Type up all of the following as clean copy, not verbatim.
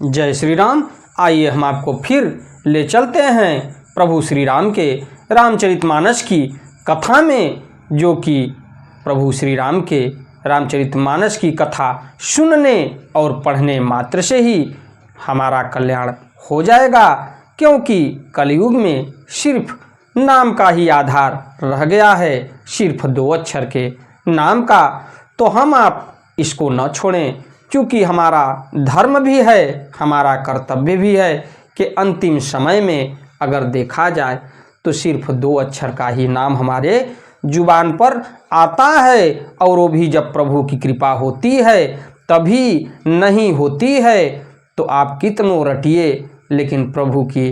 जय श्री राम। आइए हम आपको फिर ले चलते हैं प्रभु श्री राम के रामचरितमानस की कथा में, जो कि प्रभु श्री राम के रामचरितमानस की कथा सुनने और पढ़ने मात्र से ही हमारा कल्याण हो जाएगा, क्योंकि कलयुग में सिर्फ नाम का ही आधार रह गया है, सिर्फ 2 अक्षर के नाम का। तो हम आप इसको न छोड़ें, क्योंकि हमारा धर्म भी है, हमारा कर्तव्य भी है कि अंतिम समय में अगर देखा जाए तो सिर्फ 2 अक्षर का ही नाम हमारे जुबान पर आता है, और वो भी जब प्रभु की कृपा होती है तभी, नहीं होती है तो आप कितनों रटिए, लेकिन प्रभु की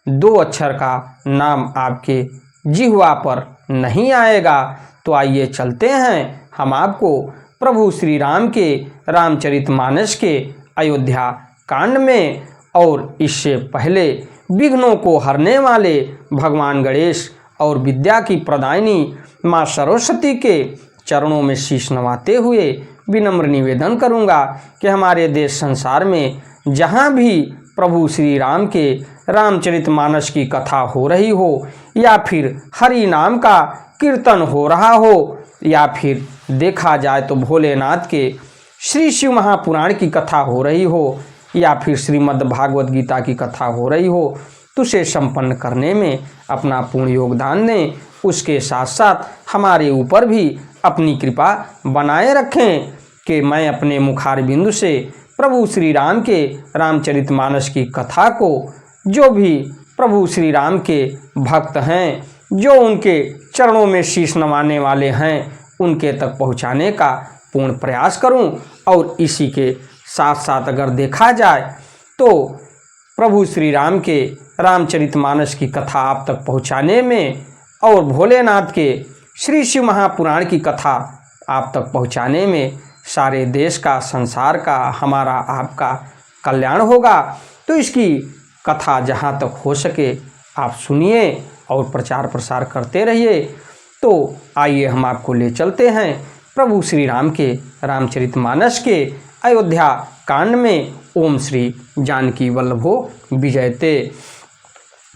2 अक्षर का नाम आपके जिह्वा पर नहीं आएगा। तो आइए चलते हैं हम आपको प्रभु श्री राम के रामचरितमानस के अयोध्या कांड में, और इससे पहले विघ्नों को हरने वाले भगवान गणेश और विद्या की प्रदायिनी माँ सरस्वती के चरणों में शीश नवाते हुए विनम्र निवेदन करूँगा कि हमारे देश संसार में जहाँ भी प्रभु श्री राम के रामचरितमानस की कथा हो रही हो, या फिर हरि नाम का कीर्तन हो रहा हो, या फिर देखा जाए तो भोलेनाथ के श्री शिव महापुराण की कथा हो रही हो, या फिर श्रीमद् भागवत गीता की कथा हो रही हो, तो उसे संपन्न करने में अपना पूर्ण योगदान दें। उसके साथ साथ हमारे ऊपर भी अपनी कृपा बनाए रखें कि मैं अपने मुखार बिंदु से प्रभु श्री राम के रामचरितमानस की कथा को, जो भी प्रभु श्री राम के भक्त हैं, जो उनके चरणों में शीश नवाने वाले हैं, उनके तक पहुंचाने का पूर्ण प्रयास करूं। और इसी के साथ साथ अगर देखा जाए तो प्रभु श्री राम के रामचरितमानस की कथा आप तक पहुंचाने में, और भोलेनाथ के श्री शिव महापुराण की कथा आप तक पहुंचाने में सारे देश का, संसार का, हमारा आपका कल्याण होगा। तो इसकी कथा जहाँ तक हो सके आप सुनिए और प्रचार प्रसार करते रहिए। तो आइए हम आपको ले चलते हैं प्रभु श्री राम के रामचरितमानस के अयोध्या कांड में। ओम श्री जानकी वल्लभो विजयते।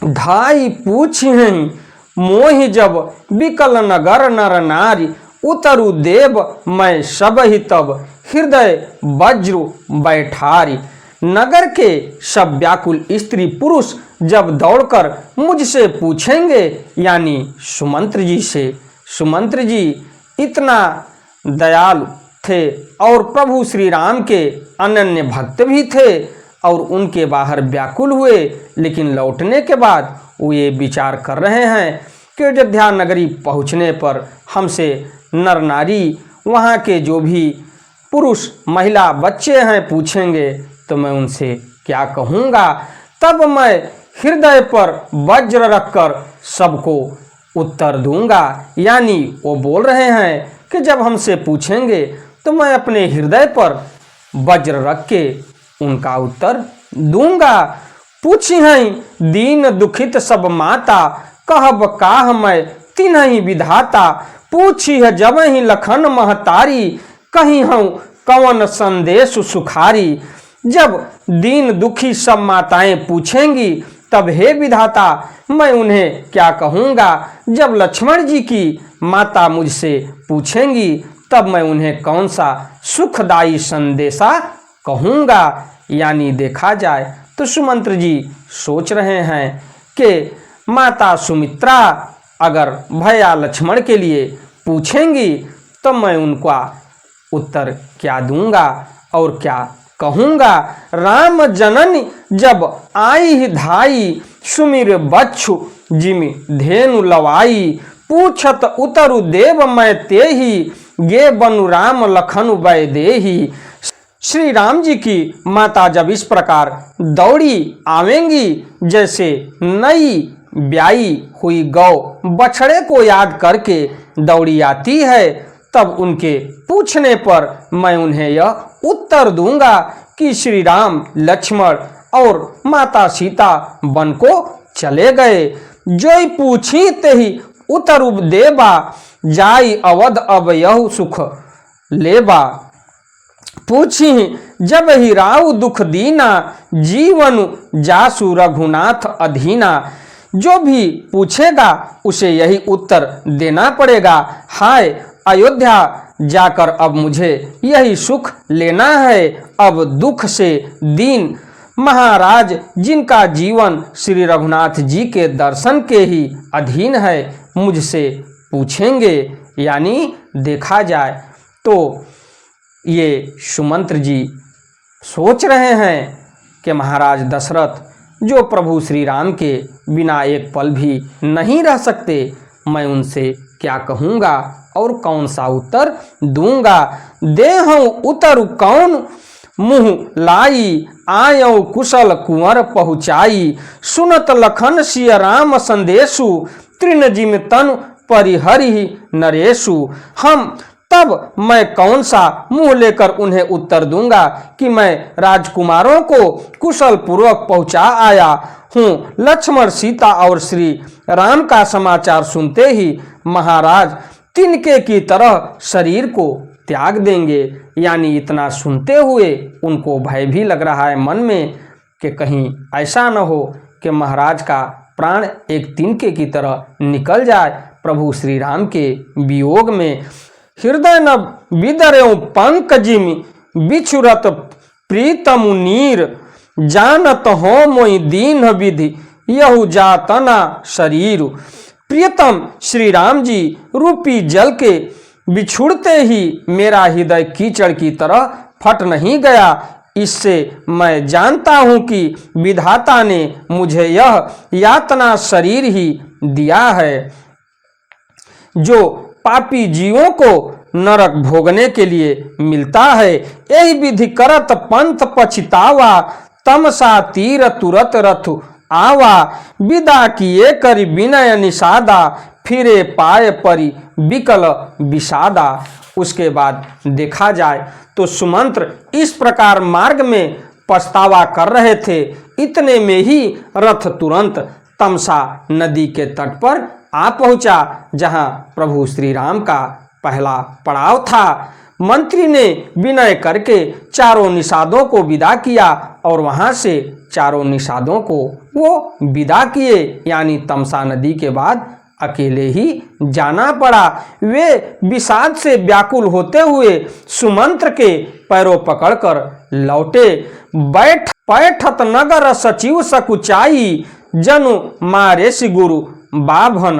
ढाई पूछिहं मोहि जब बिकल नगर नर नारी, उतरु देव मैं सबहि तब हृदय वज्र बैठारी। नगर के सब व्याकुल स्त्री पुरुष जब दौड़कर मुझसे पूछेंगे, यानी सुमंत्र जी से, सुमंत्र जी इतना दयालु थे और प्रभु श्री राम के अनन्य भक्त भी थे, और उनके बाहर व्याकुल हुए, लेकिन लौटने के बाद वो ये विचार कर रहे हैं कि अयोध्या नगरी पहुँचने पर हमसे नर नारी, वहाँ के जो भी पुरुष महिला बच्चे हैं पूछेंगे तो मैं उनसे क्या कहूँगा। तब मैं हृदय पर वज्र रखकर सबको उत्तर दूंगा। यानी वो बोल रहे हैं कि जब हमसे पूछेंगे तो मैं अपने हृदय पर वज्र रख के उनका उत्तर दूंगा। पूछिहं दीन दुखित सब माता, कहब काह मैं तिन्हि विधाता। पूछिह जबहि लखन महतारी, कहीं हूँ कवन संदेश सुखारी। जब दीन दुखी सब माताएं पूछेंगी तब हे विधाता मैं उन्हें क्या कहूँगा। जब लक्ष्मण जी की माता मुझसे पूछेंगी तब मैं उन्हें कौन सा सुखदायी संदेशा कहूँगा। यानी देखा जाए तो सुमंत्र जी सोच रहे हैं कि माता सुमित्रा अगर भैया लक्ष्मण के लिए पूछेंगी तो मैं उनका उत्तर क्या दूंगा और क्या कहूँगा। राम जननी जब आई ही धाई, सुमिर बच्छु जिमि धेनु लवाई। पूछत उतरु देव मैं तेहि, गे बनु राम लखनु बै देहि। श्री राम जी की माता जब इस प्रकार दौड़ी आवेंगी, जैसे नई ब्याई हुई गौ बछड़े को याद करके दौड़ी आती है, तब उनके पूछने पर मैं उन्हें यह उत्तर दूंगा कि श्री राम लक्ष्मण और माता सीता वन को चले गए। जोई पूछी तेहि उत्तर देबा, जाई अवध अब यहु सुख लेबा। पूछी जब ही राव दुख दीना, जीवन जासु रघुनाथ अधीना। जो भी पूछेगा उसे यही उत्तर देना पड़ेगा। हाय अयोध्या जाकर अब मुझे यही सुख लेना है। अब दुख से दीन महाराज जिनका जीवन श्री रघुनाथ जी के दर्शन के ही अधीन है, मुझसे पूछेंगे। यानी देखा जाए तो ये सुमंत्र जी सोच रहे हैं कि महाराज दशरथ जो प्रभु श्री राम के बिना एक पल भी नहीं रह सकते, मैं उनसे क्या कहूँगा और कौन सा उत्तर दूंगा। देहूँ उतर कौन मुँह लाई, आयऊ कुशल कुंवर पहुँचाई। सुनत लखन सिय राम संदेशु, तृण जिम तन परिहरि नरेशु। हम तब मैं कौन सा मुंह लेकर उन्हें उत्तर दूंगा कि मैं राजकुमारों को कुशल पूर्वक पहुंचा आया हूँ। लक्ष्मण सीता और श्री राम का समाचार सुनते ही महाराज तिनके की तरह शरीर को त्याग देंगे। यानी इतना सुनते हुए उनको भय भी लग रहा है मन में कि कहीं ऐसा न हो कि महाराज का प्राण एक तिनके की तरह निकल जाए प्रभु श्री राम के वियोग में। हृदय न विदरेऊ पंकजिम, बिछुरत प्रीतम नीर। जानत हो मोई दीन विधि, यहु जातना शरीर। प्रियतम श्री राम जी रूपी जल के बिछुड़ते ही मेरा हृदय कीचड़ की तरह फट नहीं गया। इससे मैं जानता हूँ कि विधाता ने मुझे यह यातना शरीर ही दिया है जो पापी जीवों को नरक भोगने के लिए मिलता है। यही विधि करत पंथ पछितावा, तमसा तीर तुरत रथ आवा। विदा किए करी विनय निषादा, फिरे पाए परी विकल विषादा। उसके बाद देखा जाए तो सुमंत्र इस प्रकार मार्ग में पछतावा कर रहे थे। इतने में ही रथ तुरंत तमसा नदी के तट पर आ पहुंचा, जहां प्रभु श्री राम का पहला पड़ाव था। मंत्री ने विनय करके चारों निषादों को विदा किया और वहां से चारों निषादों को वो विदा किए। यानी तमसा नदी के बाद अकेले ही जाना पड़ा। वे विषाद से व्याकुल होते हुए सुमंत्र के पैरों पकड़कर लौटे। बैठत नगर सचिव सकुचाई, जनु मारे गुरु बाभन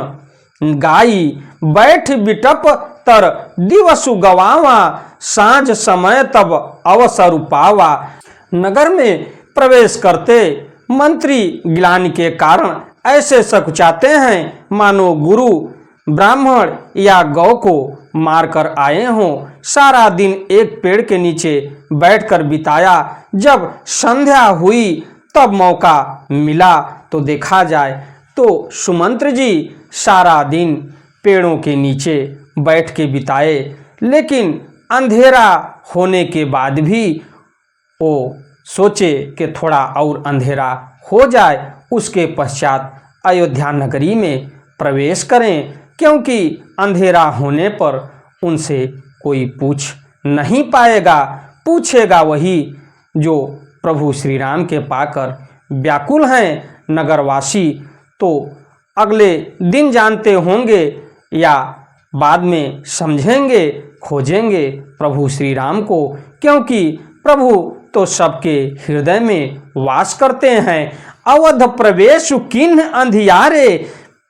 गाई। बैठ बिटप तर दिवसु गवावा, सांझ समय तब अवसर पावा। नगर में प्रवेश करते मंत्री ग्लानि के कारण ऐसे सकुचाते हैं मानो गुरु ब्राह्मण या गौ को मारकर आए हों। सारा दिन एक पेड़ के नीचे बैठकर बिताया। जब संध्या हुई तब मौका मिला तो देखा जाए तो सुमंत्र जी सारा दिन पेड़ों के नीचे बैठ के बिताए, लेकिन अंधेरा होने के बाद भी वो सोचे कि थोड़ा और अंधेरा हो जाए, उसके पश्चात अयोध्या नगरी में प्रवेश करें, क्योंकि अंधेरा होने पर उनसे कोई पूछ नहीं पाएगा। पूछेगा वही जो प्रभु श्री राम के पाकर व्याकुल हैं। नगरवासी तो अगले दिन जानते होंगे या बाद में समझेंगे, खोजेंगे प्रभु श्री राम को, क्योंकि प्रभु तो सबके हृदय में वास करते हैं। अवध प्रवेश किन्ह अंधियारे,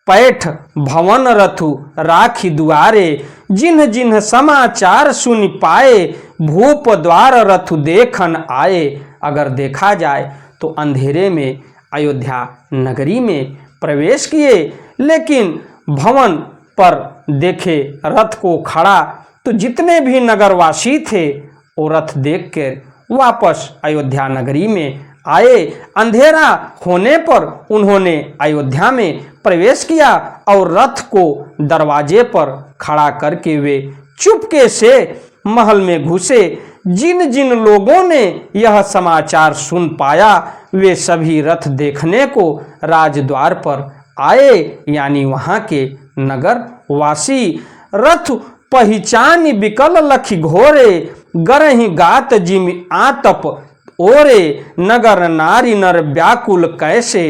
पैठ भवन रथु राखी दुआरे। जिन्ह जिन्ह समाचार सुन पाए, भूप द्वार रथु देखन आए। अगर देखा जाए तो अंधेरे में अयोध्या नगरी में प्रवेश किए, लेकिन भवन पर देखे रथ को खड़ा तो जितने भी नगरवासी थे वो रथ देखकर वापस अयोध्या नगरी में आए। अंधेरा होने पर उन्होंने अयोध्या में प्रवेश किया और रथ को दरवाजे पर खड़ा करके वे चुपके से महल में घुसे। जिन जिन लोगों ने यह समाचार सुन पाया वे सभी रथ देखने को राजद्वार पर आए, यानी वहां के नगर वासी। रथ पहचान बिकल लखी घोरे, गरहि गात जिमि आतप ओरे नगर नारी नर व्याकुल कैसे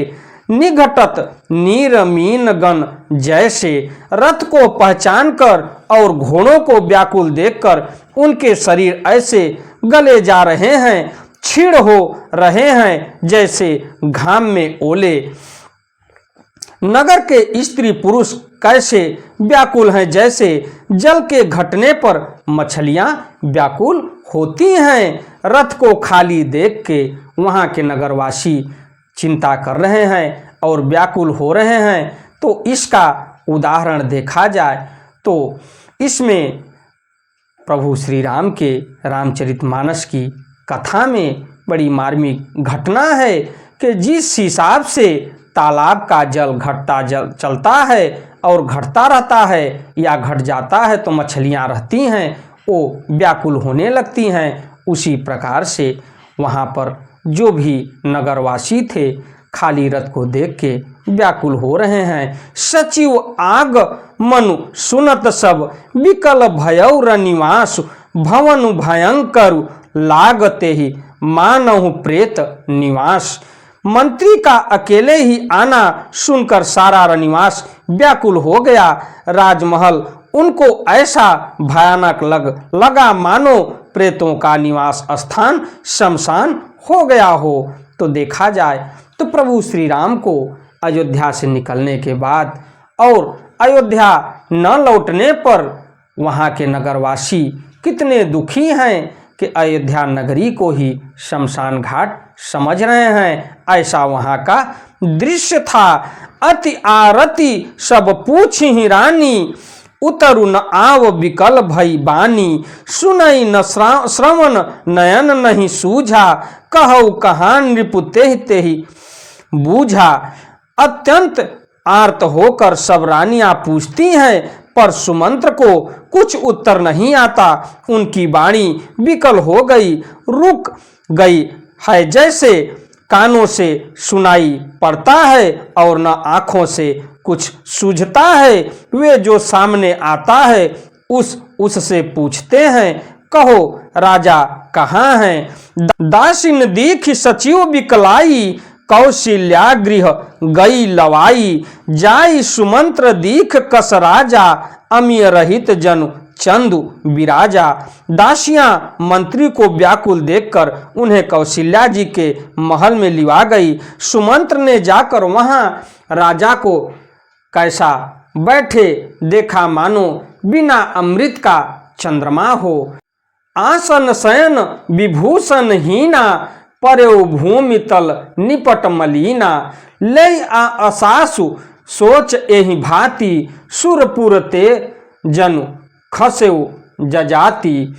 निघटत नीर मीन गण जैसे। रथ को पहचान कर और घोड़ों को व्याकुल देखकर उनके शरीर ऐसे गले जा रहे हैं, क्षीण हो रहे हैं जैसे घाम में ओले। नगर के स्त्री पुरुष कैसे व्याकुल हैं जैसे जल के घटने पर मछलियां व्याकुल होती हैं। रथ को खाली देख के वहाँ के नगरवासी चिंता कर रहे हैं और व्याकुल हो रहे हैं। तो इसका उदाहरण देखा जाए तो इसमें प्रभु श्री राम के रामचरितमानस की कथा में बड़ी मार्मिक घटना है कि जिस हिसाब से तालाब का जल घटता चलता है और घटता रहता है या घट जाता है तो मछलियां रहती हैं वो व्याकुल होने लगती हैं, उसी प्रकार से वहाँ पर जो भी नगरवासी थे खाली रथ को देख के व्याकुल हो रहे हैं। सचिव आग मनु सुनत सब विकल भयौ रनिवास भवन भयंकर लागते ही मानहु प्रेत निवास। मंत्री का अकेले ही आना सुनकर सारा रनिवास व्याकुल हो गया। राजमहल उनको ऐसा भयानक लगा मानो प्रेतों का निवास स्थान शमशान हो गया हो। तो देखा जाए तो प्रभु श्री राम को अयोध्या से निकलने के बाद और अयोध्या न लौटने पर वहाँ के नगरवासी कितने दुखी हैं कि अयोध्या नगरी को ही शमशान घाट समझ रहे हैं। ऐसा वहाँ का दृश्य था। अति आरती सब पूछ ही रानी उतरु न आव विकल भई बानी। सुनई न श्रवण नयन नहीं सूझा कहु कहान रिपु तेहि तेहि बूझा। अत्यंत आर्त होकर सब रानियां पूछती हैं पर सुमंत्र को कुछ उत्तर नहीं आता। उनकी वाणी विकल हो गई, रुक गई है जैसे कानों से सुनाई पड़ता है और न आँखों से कुछ सूझता है। वे जो सामने आता है उससे पूछते हैं कहो राजा कहाँ हैं। दासिन दीख सचिव विकलाई कौशल्या गृह गई लवाई। जाई सुमंत्र दीख कस राजा अमीय रहित जनु चंदु विराजा। दासियां मंत्री को व्याकुल देखकर उन्हें कौशल्या जी के महल में लिवा गई। सुमंत्र ने जाकर वहां राजा को कैसा बैठे देखा मानो बिना अमृत का चंद्रमा हो। आसन शयन विभूषण हीना पर्यो भूमि तल निपट मलीना। लय आ असासु सोच एहि भांति सुरपुर ते जनु खसेउ जजाति।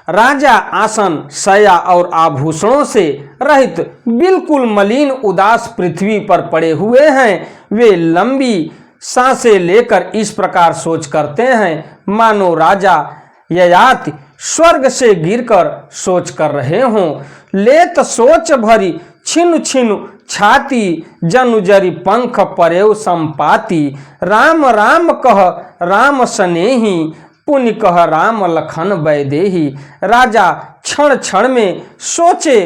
राजा आसन शया और आभूषणों से रहित बिल्कुल मलिन उदास पृथ्वी पर पड़े हुए हैं। वे लंबी सांसें लेकर इस प्रकार सोच करते हैं मानो राजा ययाति स्वर्ग से गिरकर सोच कर रहे हों। लेत सोच भरी छिनु छिनु छाती जनु जरी पंख परेव संपाति। राम राम कह राम सनेही पुनि कह राम लखन वैदेही। राजा क्षण क्षण में सोचे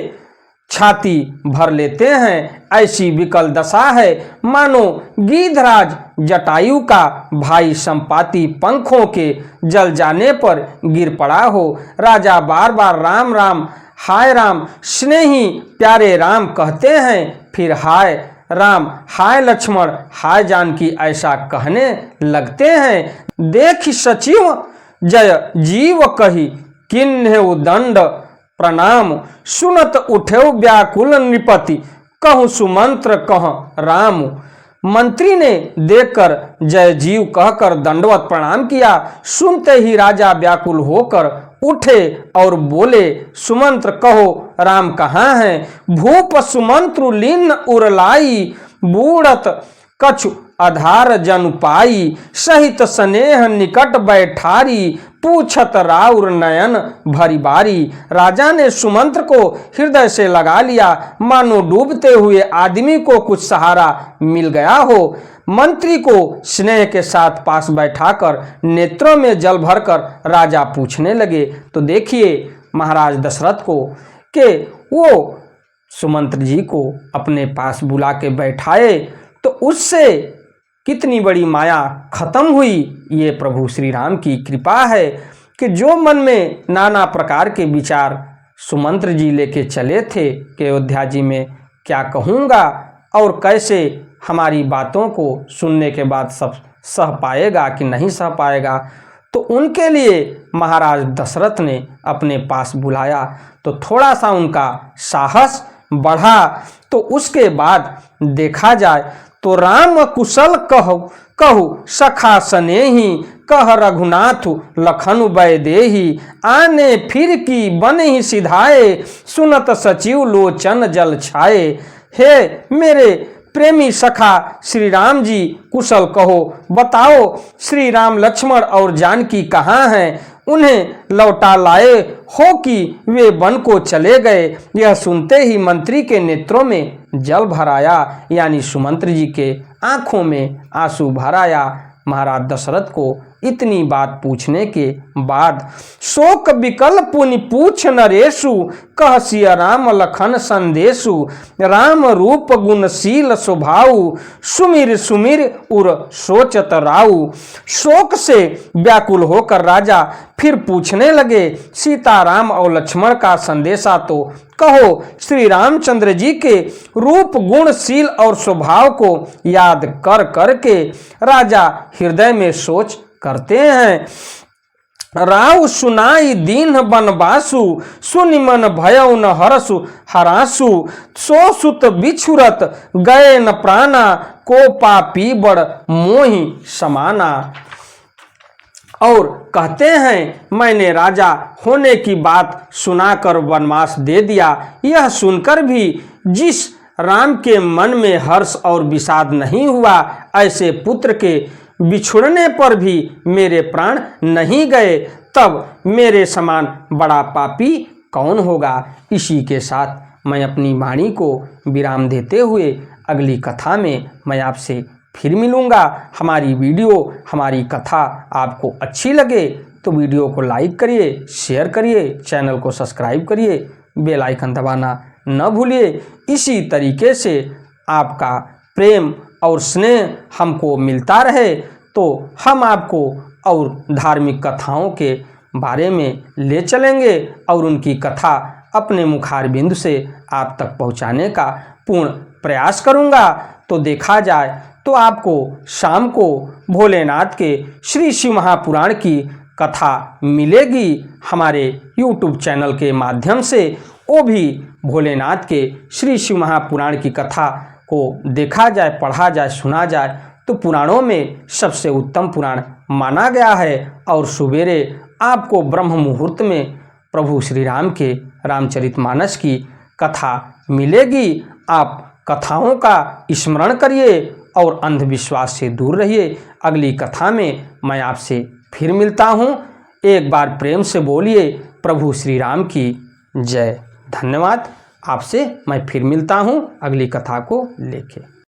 छाती भर लेते हैं। ऐसी विकल दशा है मानो गीधराज जटायु का भाई संपाति पंखों के जल जाने पर गिर पड़ा हो। राजा बार बार राम राम हाय राम स्नेही प्यारे राम कहते हैं, फिर हाय राम हाय लक्ष्मण हाय जानकी ऐसा कहने लगते हैं। देख सचिव जय जीव कही किन्हेउ दंड प्रणाम। सुनत उठेउ व्याकुल नृपति कहूँ सुमंत्र कह राम। मंत्री ने देखकर जय जीव कहकर दंडवत प्रणाम किया। सुनते ही राजा व्याकुल होकर उठे और बोले सुमंत्र कहो राम कहाँ हैं। भूप सुमंत्रु लीन उरलाई बूढ़त कछु आधार जन पाई। सहित स्नेह निकट बैठारी पूछत राउर नयन भरी बारी। राजा ने सुमंत्र को हृदय से लगा लिया मानो डूबते हुए आदमी को कुछ सहारा मिल गया हो। मंत्री को स्नेह के साथ पास बैठाकर नेत्रों में जल भरकर राजा पूछने लगे। तो देखिए महाराज दशरथ को कि वो सुमंत्र जी को अपने पास बुला के बैठाए, तो उससे कितनी बड़ी माया खत्म हुई। ये प्रभु श्री राम की कृपा है कि जो मन में नाना प्रकार के विचार सुमंत्र जी लेके चले थे कि अयोध्या जी में क्या कहूँगा और कैसे हमारी बातों को सुनने के बाद सब सह पाएगा कि नहीं सह पाएगा, तो उनके लिए महाराज दशरथ ने अपने पास बुलाया, तो थोड़ा सा उनका साहस बढ़ा। तो उसके बाद देखा जाए तो राम कुशल कहु कहु सखा सनेही, कह रघुनाथ लखन बैदेही, आने फिर की बन ही सिधाए, सुनत सचिव लोचन जल छाए। हे मेरे प्रेमी सखा श्री राम जी, कुशल कहो, बताओ श्री राम लक्ष्मण और जानकी कहाँ हैं? उन्हें लौटा लाए हो कि वे वन को चले गए? यह सुनते ही मंत्री के नेत्रों में जल भर आया, यानी सुमंत्र जी के आंखों में आंसू भर आया। महाराज दशरथ को इतनी बात पूछने के बाद शोक विकल पुनि पूछ नरेशु, कह सिया राम लखन संदेशु, राम रूप गुणशील स्वभाव, सुमिर सुमिर उर सोचत राऊ। शोक से व्याकुल होकर राजा फिर पूछने लगे, सीताराम और लक्ष्मण का संदेशा तो कहो। श्री रामचंद्र जी के रूप गुणशील और स्वभाव को याद कर करके राजा हृदय में सोच करते हैं। राव सुनाई दीन बनवासु, सुनि मन भयउ न हरसु हरासु, सो सुत बिछुरत गए न प्राणा, को पापी बड़ मोहि समाना। और कहते हैं मैंने राजा होने की बात सुनाकर वनवास दे दिया। यह सुनकर भी जिस राम के मन में हर्ष और विषाद नहीं हुआ, ऐसे पुत्र के बिछुड़ने पर भी मेरे प्राण नहीं गए, तब मेरे समान बड़ा पापी कौन होगा। इसी के साथ मैं अपनी वाणी को विराम देते हुए अगली कथा में मैं आपसे फिर मिलूँगा। हमारी वीडियो, हमारी कथा आपको अच्छी लगे तो वीडियो को लाइक करिए, शेयर करिए, चैनल को सब्सक्राइब करिए, बेल आइकन दबाना न भूलिए। इसी तरीके से आपका प्रेम और स्नेह हमको मिलता रहे तो हम आपको और धार्मिक कथाओं के बारे में ले चलेंगे और उनकी कथा अपने मुखारबिंद से आप तक पहुंचाने का पूर्ण प्रयास करूंगा। तो देखा जाए तो आपको शाम को भोलेनाथ के श्री शिव महापुराण की कथा मिलेगी हमारे YouTube चैनल के माध्यम से। वो भी भोलेनाथ के श्री शिव महापुराण की कथा को देखा जाए, पढ़ा जाए, सुना जाए तो पुराणों में सबसे उत्तम पुराण माना गया है। और सवेरे आपको ब्रह्म मुहूर्त में प्रभु श्री राम के रामचरितमानस की कथा मिलेगी। आप कथाओं का स्मरण करिए और अंधविश्वास से दूर रहिए। अगली कथा में मैं आपसे फिर मिलता हूँ। एक बार प्रेम से बोलिए प्रभु श्री राम की जय। धन्यवाद। आपसे मैं फिर मिलता हूँ अगली कथा को लेके।